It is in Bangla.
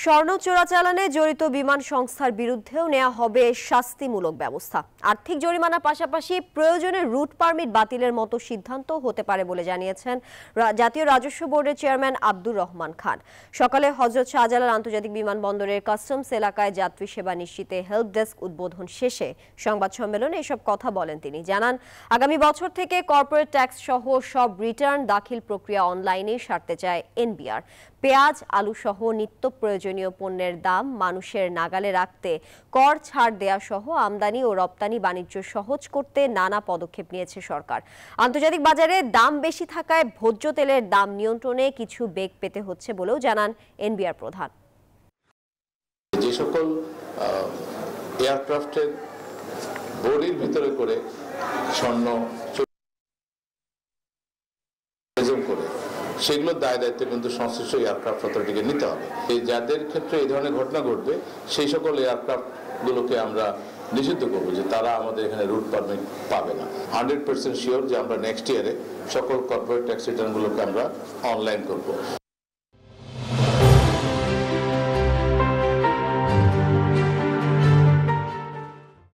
স্বর্ণ চোরাচালানে জড়িত বিমান সংস্থার বিরুদ্ধেও নেওয়া হবে শাস্তিমূলক ব্যবস্থা। আর্থিক জরিমানার পাশাপাশি প্রয়োজনে রুট পারমিট বাতিলের মতো সিদ্ধান্ত হতে পারে বলে জানিয়েছেন জাতীয় রাজস্ব বোর্ডের চেয়ারম্যান আব্দুর রহমান খান। সকালে হযরত শাহজালাল আন্তর্জাতিক বিমানবন্দরের কাস্টমস এলাকায় যাত্রী সেবা নিশ্চিতে হেল্প ডেস্ক উদ্বোধন শেষে সংবাদ সম্মেলনে এসব কথা বলেন তিনি। জানান, আগামী বছর থেকে কর্পোরেট ট্যাক্স সহ সব রিটার্ন দাখিল প্রক্রিয়া অনলাইনে সারতে চায় এনবিআর। পেঁয়াজ, আলু সহ নিত্য প্রয়োজনীয় পণ্যের দাম মানুষের নাগালে রাখতে কর ছাড় দেয়া সহ আমদানি ও রপ্তানি বাণিজ্য সহজ করতে নানা পদক্ষেপ নিয়েছে সরকার। আন্তর্জাতিক বাজারে দাম বেশি থাকায় ভোজ্য তেলের দাম নিয়ন্ত্রণে কিছু বেগ পেতে হচ্ছে বলেও জানান এনবিআর প্রধান। যে সকল এয়ারক্রাফটের বডির ভিতরে করে স্বর্ণ করে সেগুলোর দায় দায়িত্ব কিন্তু সংশ্লিষ্ট এয়ারক্রাফট অথরিটিকে নিতে হবে। যাদের ক্ষেত্রে এই ধরনের ঘটনা ঘটবে সেই সকল এয়ারক্রাফটগুলোকে আমরা নিষিদ্ধ করবো যে তারা আমাদের এখানে রুট পারমিট পাবে না। 100% শিওর যে আমরা নেক্সট ইয়ারে সকল কর্পোরেট ট্যাক্স রিটার্নগুলোকে আমরা অনলাইন করব।